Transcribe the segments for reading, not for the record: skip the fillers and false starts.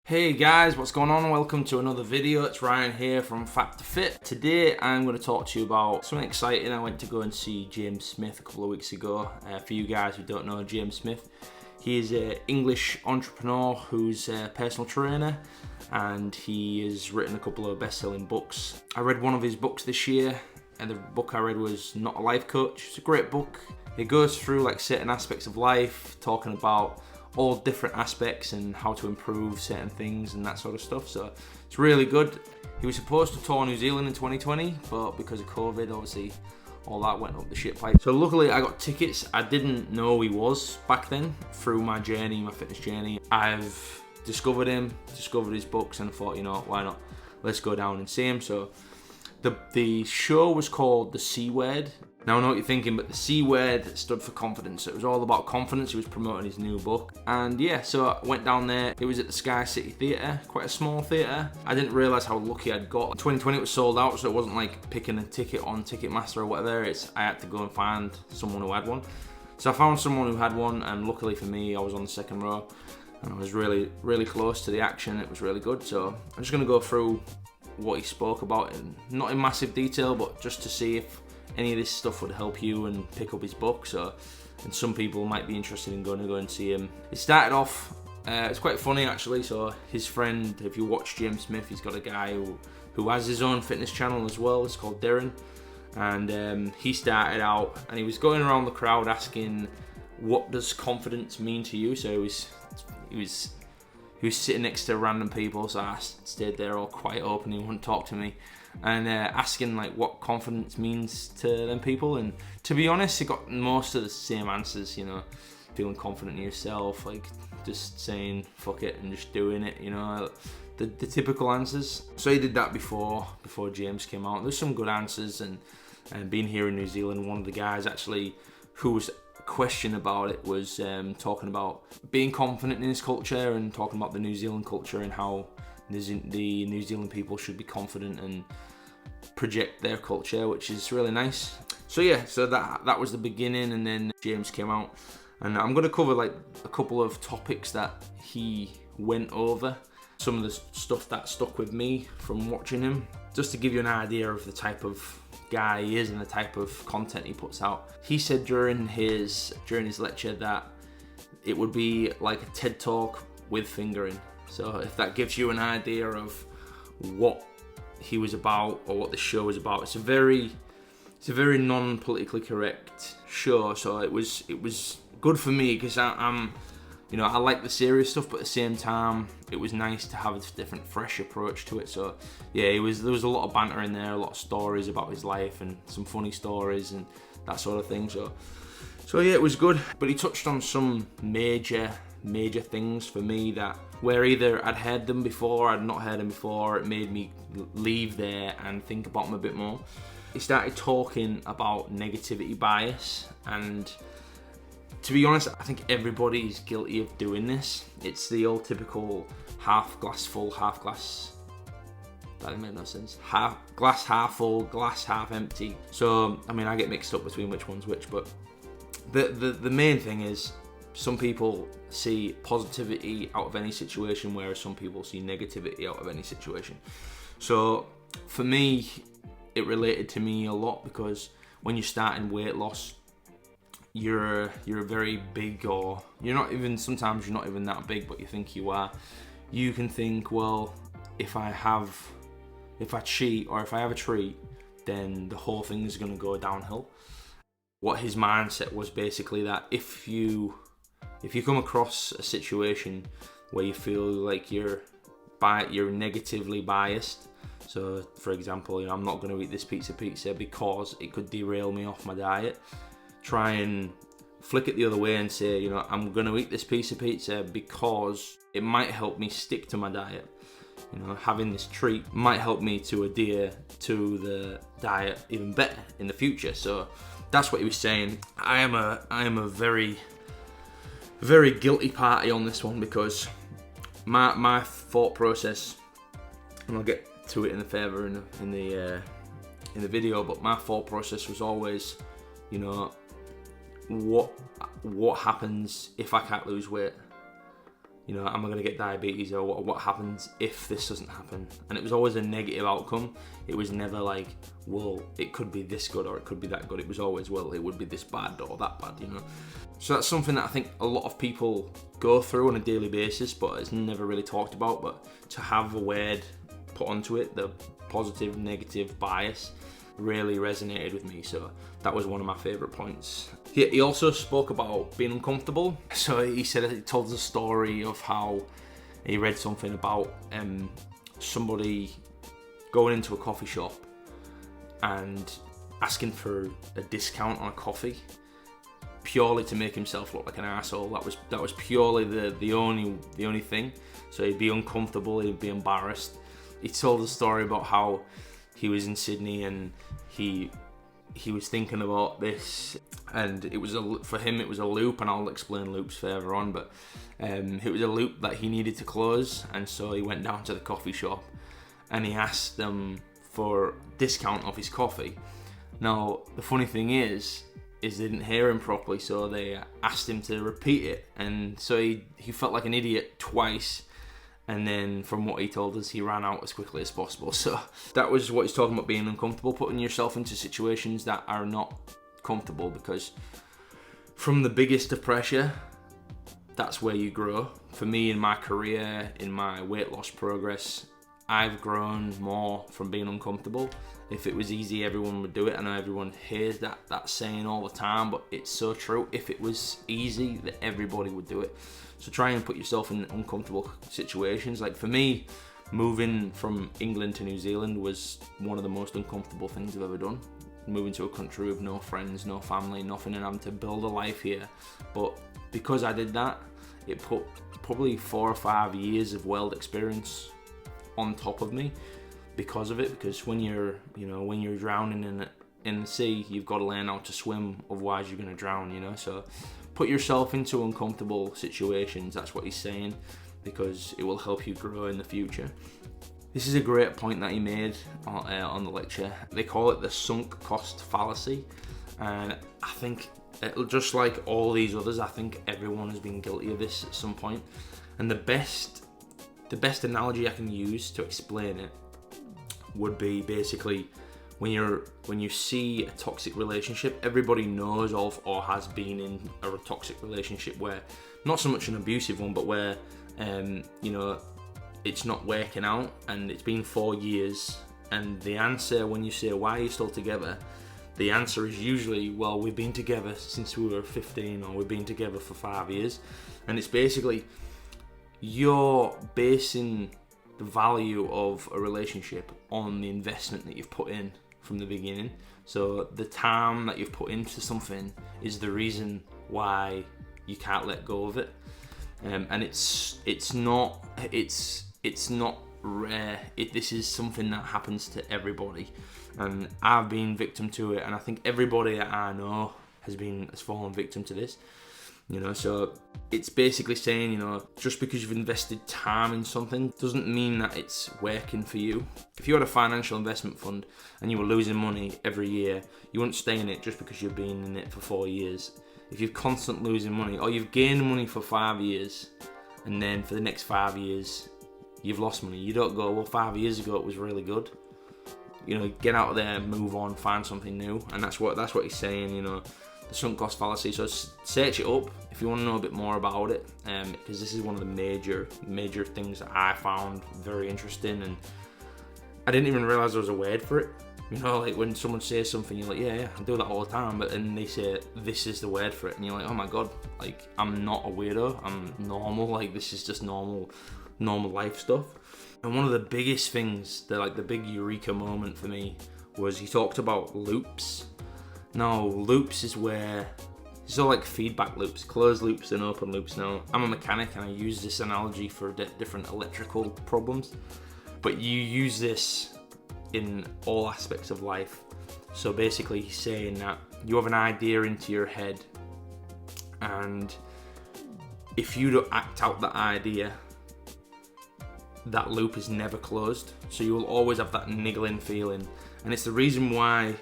Hey guys, what's going on? Welcome to another video. It's Ryan here from Fat to Fit. Today I'm going to talk to you about something exciting. I went to go and see James Smith a couple of weeks ago. For you guys who don't know James Smith, he is an English entrepreneur who's a personal trainer, and he has written a couple of best-selling books. I read one of his books this year, and the book I read was Not a Life Coach. It's a great book. It goes through like certain aspects of life, talking about all different aspects and how to improve certain things and that sort of stuff. So it's really good. He was supposed to tour New Zealand in 2020, but because of COVID, obviously all that went up the shit pipe. So luckily I got tickets. I didn't know he was back then. Through my journey, my fitness journey, I've discovered him, discovered his books, and I thought, you know, why not? Let's go down and see him. So the show was called The C Word. Now I know what you're thinking, but the C word stood for confidence. So it was all about confidence. He was promoting his new book. And yeah, so I went down there. It was at the Sky City Theatre, quite a small theatre. I didn't realise how lucky I'd got. 2020 it was sold out, so it wasn't like picking a ticket on Ticketmaster or whatever. I had to go and find someone who had one. So I found someone who had one, and luckily for me, I was on the second row. And I was really, really close to the action. It was really good. So I'm just going to go through what he spoke about, not in massive detail, but just to see if any of this stuff would help you and pick up his book. And some people might be interested in going to go and see him. It started off, it's quite funny actually. So his friend, if you watch James Smith, he's got a guy who has his own fitness channel as well. It's called Darren, and he started out and he was going around the crowd asking, "What does confidence mean to you?" So he was sitting next to random people, so I stayed there all quite open. He wouldn't talk to me, and asking like what confidence means to them people. And to be honest, he got most of the same answers. You know, feeling confident in yourself, like just saying fuck it and just doing it. You know, the typical answers. So he did that before James came out. There's some good answers, and being here in New Zealand, one of the guys actually who was question about it was talking about being confident in his culture and talking about the New Zealand culture and how the New Zealand people should be confident and project their culture, which is really nice. So yeah, so that was the beginning, and then James came out, and I'm going to cover like a couple of topics that he went over, some of the stuff that stuck with me from watching him, just to give you an idea of the type of guy he is and the type of content he puts out. He said during his lecture that it would be like a TED Talk with fingering. So if that gives you an idea of what he was about or what the show was about, it's a very non-politically correct show. So it was good for me because I'm you know, I like the serious stuff, but at the same time, it was nice to have a different, fresh approach to it. So yeah, there was a lot of banter in there, a lot of stories about his life and some funny stories and that sort of thing. So yeah, it was good. But he touched on some major things for me that where either I'd heard them before, I'd not heard them before, it made me leave there and think about them a bit more. He started talking about negativity bias, and to be honest, I think everybody is guilty of doing this. It's the old typical half glass full, half glass... That made no sense. Glass half full, glass half empty. So, I mean, I get mixed up between which one's which, but the main thing is some people see positivity out of any situation, whereas some people see negativity out of any situation. So, for me, it related to me a lot because when you're starting weight loss, you're very big, or sometimes you're not even that big, but you think you are. You can think, well, if I cheat or if I have a treat, then the whole thing is going to go downhill. What his mindset was basically that if you come across a situation where you feel like you're negatively biased, so for example, you know, I'm not going to eat this pizza because it could derail me off my diet. Try and flick it the other way and say, you know, I'm going to eat this piece of pizza because it might help me stick to my diet. You know, having this treat might help me to adhere to the diet even better in the future. So that's what he was saying. I am a very, very guilty party on this one because my thought process, and I'll get to it in the video, but my thought process was always, you know, what happens if I can't lose weight? you know, am I going to get diabetes, or what happens if this doesn't happen? And it was always a negative outcome. It was never like, well, it could be this good or it could be that good. It was always, well, it would be this bad or that bad, you know. So that's something that I think a lot of people go through on a daily basis, but it's never really talked about. But to have a word put onto it, the positive, negative bias, really resonated with me. So that was one of my favorite points. He also spoke about being uncomfortable. So he told us a story of how he read something about somebody going into a coffee shop and asking for a discount on a coffee purely to make himself look like an asshole. That was purely the only thing. So he'd be uncomfortable, he'd be embarrassed. He told a story about how he was in Sydney and he was thinking about this, and it was for him it was a loop, and I'll explain loops further on, but it was a loop that he needed to close, and so he went down to the coffee shop and he asked them for discount off his coffee. Now the funny thing is they didn't hear him properly, so they asked him to repeat it, and so he felt like an idiot twice. And then from what he told us, he ran out as quickly as possible. So that was what he's talking about, being uncomfortable, putting yourself into situations that are not comfortable, because from the biggest of pressure, that's where you grow. For me, in my career, in my weight loss progress, I've grown more from being uncomfortable. If it was easy, everyone would do it. I know everyone hears that saying all the time, but it's so true. If it was easy, that everybody would do it. So try and put yourself in uncomfortable situations. Like for me, moving from England to New Zealand was one of the most uncomfortable things I've ever done. Moving to a country with no friends, no family, nothing, and having to build a life here. But because I did that, it put probably 4 or 5 years of world experience on top of me because of it. Because when you're drowning in the sea, you've got to learn how to swim, otherwise you're going to drown, you know. So put yourself into uncomfortable situations, that's what he's saying, because it will help you grow in the future. This is a great point that he made on the lecture. They call it the sunk cost fallacy, and I think just like all these others, I think everyone has been guilty of this at some point. And the best analogy I can use to explain it would be basically when you see a toxic relationship. Everybody knows of or has been in a toxic relationship where, not so much an abusive one, but where it's not working out and it's been 4 years, and the answer when you say, why are you still together, the answer is usually, well, we've been together since we were 15, or we've been together for 5 years. And it's basically, you're basing the value of a relationship on the investment that you've put in from the beginning. So the time that you've put into something is the reason why you can't let go of it. And it's not rare. This is something that happens to everybody, and I've been victim to it, and I think everybody that I know has fallen victim to this. You know, so it's basically saying, you know, just because you've invested time in something doesn't mean that it's working for you. If you had a financial investment fund and you were losing money every year, you wouldn't stay in it just because you've been in it for 4 years. If you're constantly losing money, or you've gained money for 5 years, and then for the next 5 years, you've lost money, you don't go, well, 5 years ago it was really good. You know, get out of there, move on, find something new. And that's what he's saying, you know, the sunk cost fallacy. So search it up if you want to know a bit more about it, because this is one of the major things that I found very interesting, and I didn't even realize there was a word for it. You know, like when someone says something, you're like, yeah, I do that all the time, but then they say, this is the word for it, and you're like, oh my god, like, I'm not a weirdo, I'm normal, like, this is just normal life stuff. And one of the biggest things, the big eureka moment for me, was he talked about loops. Now, loops is where, it's all like feedback loops, closed loops and open loops. Now, I'm a mechanic and I use this analogy for different electrical problems, but you use this in all aspects of life. So basically he's saying that you have an idea into your head, and if you don't act out that idea, that loop is never closed. So you will always have that niggling feeling, and it's the reason why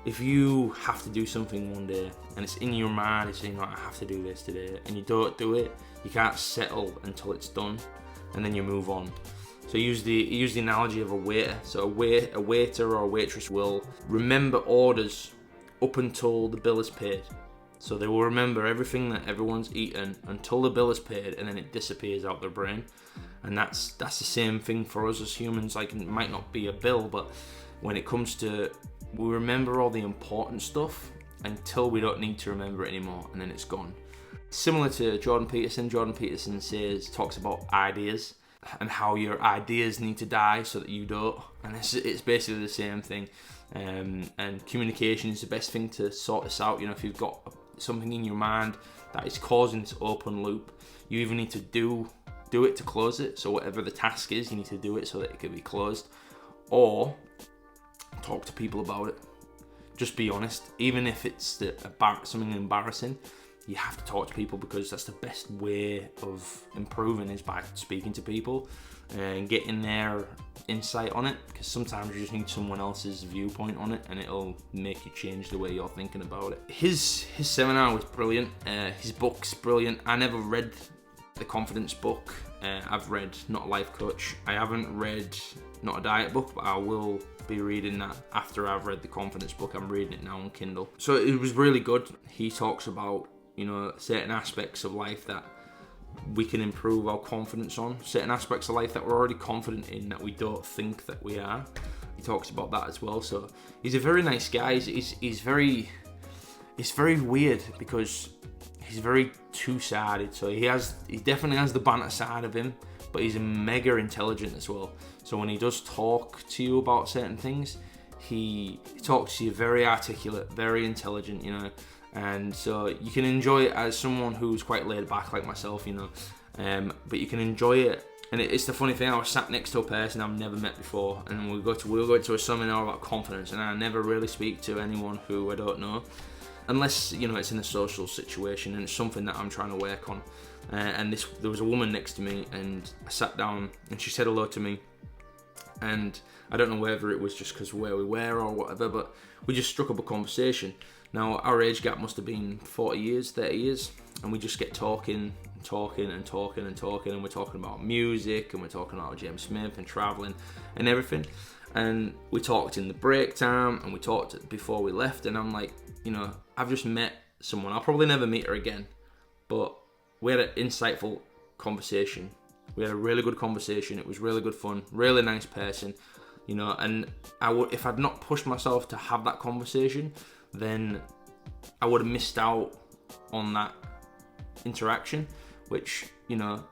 if you have to do something one day and it's in your mind, it's saying, like, I have to do this today, and you don't do it, You can't settle until it's done, and then you move on. So use the analogy of a waiter. So a waiter or a waitress will remember orders up until the bill is paid. So they will remember everything that everyone's eaten until the bill is paid, and then it disappears out their brain. And that's the same thing for us as humans. Like, it might not be a bill, but when it comes to, we remember all the important stuff until we don't need to remember it anymore, and then it's gone. Similar to Jordan Peterson. Jordan Peterson talks about ideas and how your ideas need to die so that you don't. And it's basically the same thing. And communication is the best thing to sort this out. You know, if you've got something in your mind that is causing this open loop, you either need to do it to close it. So whatever the task is, you need to do it so that it can be closed, or talk to people about it. Just be honest. Even if it's something embarrassing, you have to talk to people, because that's the best way of improving, is by speaking to people and getting their insight on it, because sometimes you just need someone else's viewpoint on it, and it'll make you change the way you're thinking about it. His seminar was brilliant. His book's brilliant. I never read the confidence book. I've read Not a Life Coach. I haven't read Not a Diet book, but I will be reading that after I've read the confidence book. I'm reading it now on Kindle. So it was really good. He talks about, you know, certain aspects of life that we can improve our confidence on, certain aspects of life that we're already confident in that we don't think that we are. He talks about that as well. So he's a very nice guy. He's very weird, because he's very two-sided. So he definitely has the banter side of him, but he's mega intelligent as well. So when he does talk to you about certain things, he talks to you very articulate, very intelligent, you know. And so you can enjoy it as someone who's quite laid back like myself, you know. But you can enjoy it. And it's the funny thing, I was sat next to a person I've never met before, and we'll go to a seminar about confidence, and I never really speak to anyone who I don't know, unless, you know, it's in a social situation and it's something that I'm trying to work on. And there was a woman next to me, and I sat down and she said hello to me, and I don't know whether it was just because where we were or whatever, but we just struck up a conversation. Now, our age gap must have been 40 years, 30 years, and we just get talking, and we're talking about music, and we're talking about James Smith and traveling and everything. And we talked in the break time, and we talked before we left, and I'm like, you know, I've just met someone. I'll probably never meet her again, but we had an insightful conversation. We had a really good conversation. It was really good fun, really nice person, you know. And if I'd not pushed myself to have that conversation, then I would have missed out on that interaction, which, you know,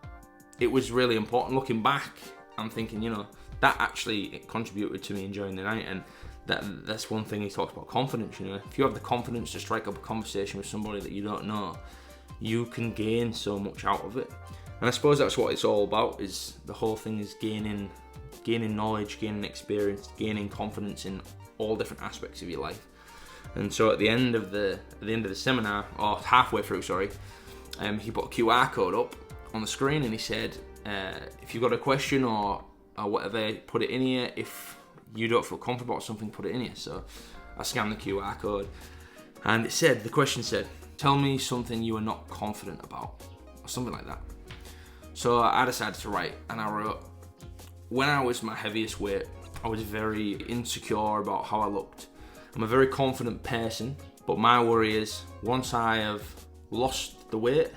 it was really important. Looking back, I'm thinking, you know, that actually contributed to me enjoying the night. And that's one thing he talks about, confidence. You know, if you have the confidence to strike up a conversation with somebody that you don't know, you can gain so much out of it. And I suppose that's what it's all about, is the whole thing is gaining knowledge, gaining experience, gaining confidence in all different aspects of your life. And so at the end of the seminar, or halfway through, sorry, he put a QR code up on the screen, and he said, if you've got a question or whatever, put it in here. If you don't feel comfortable about something, put it in here. So I scanned the QR code, and the question said, tell me something you are not confident about, or something like that. So I decided to write, and I wrote, when I was my heaviest weight, I was very insecure about how I looked. I'm a very confident person, but my worry is once I have lost the weight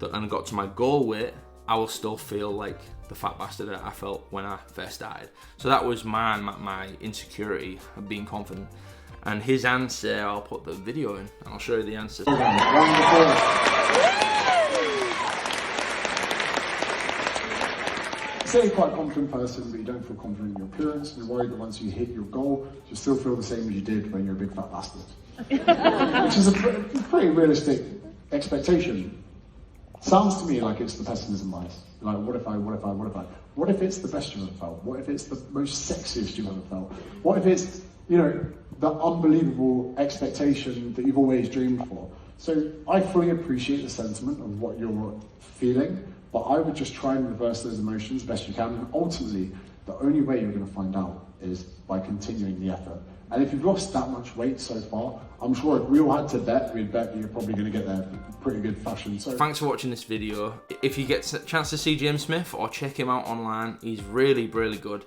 and got to my goal weight, I will still feel like the fat bastard that I felt when I first started. So that was my insecurity of being confident. And his answer, I'll put the video in and I'll show you the answer. Say you're quite a confident person, but you don't feel confident in your appearance. You're worried that once you hit your goal, you'll still feel the same as you did when you're a big fat bastard. Which is a pretty realistic expectation. Sounds to me like it's the pessimism bias. Like, what if it's the best you've ever felt? What if it's the most sexiest you've ever felt? What if it's, you know, the unbelievable expectation that you've always dreamed for? So I fully appreciate the sentiment of what you're feeling, but I would just try and reverse those emotions best you can. And ultimately, the only way you're going to find out is by continuing the effort And if you've lost that much weight so far, I'm sure if we all had to bet, we'd bet that you're probably going to get there in pretty good fashion. So thanks for watching this video. If you get a chance to see James Smith or check him out online, he's really, really good.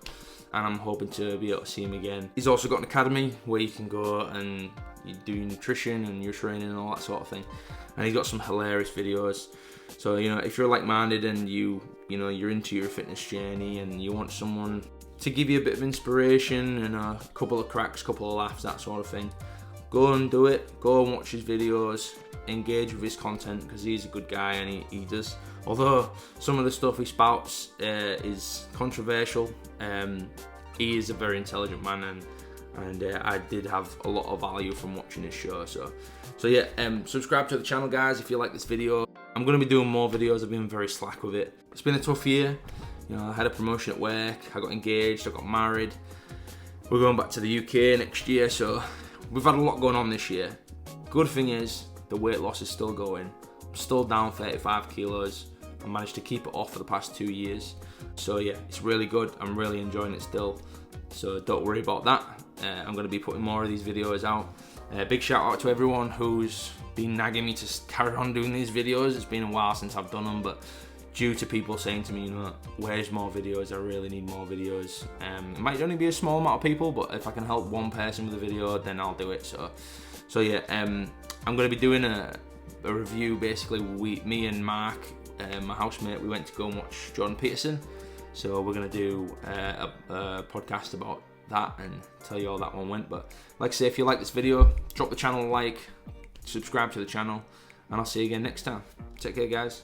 And I'm hoping to be able to see him again. He's also got an academy where you can go and you do your nutrition and your training and all that sort of thing. And he's got some hilarious videos. So, you know, if you're like-minded and you're into your fitness journey and you want someone to give you a bit of inspiration and a couple of cracks, couple of laughs, that sort of thing, go and do it. Go and watch his videos, engage with his content, because he's a good guy and he does. Although some of the stuff he spouts is controversial, he is a very intelligent man, and I did have a lot of value from watching his show. So yeah, subscribe to the channel, guys, if you like this video. I'm going to be doing more videos. I've been very slack with it. It's been a tough year. You know, I had a promotion at work, I got engaged, I got married. We're going back to the UK next year, so we've had a lot going on this year. Good thing is, the weight loss is still going. I'm still down 35 kilos. I managed to keep it off for the past 2 years. So yeah, it's really good. I'm really enjoying it still. So don't worry about that. I'm going to be putting more of these videos out. Big shout out to everyone who's been nagging me to carry on doing these videos. It's been a while since I've done them, but due to people saying to me, you know, where's more videos? I really need more videos. It might only be a small amount of people, but if I can help one person with a video, then I'll do it. So yeah, I'm going to be doing a review. Basically, me and Mark, my housemate, we went to go and watch Jordan Peterson. So we're going to do a podcast about that and tell you how that one went. But like I say, if you like this video, drop the channel a like, subscribe to the channel, and I'll see you again next time. Take care, guys.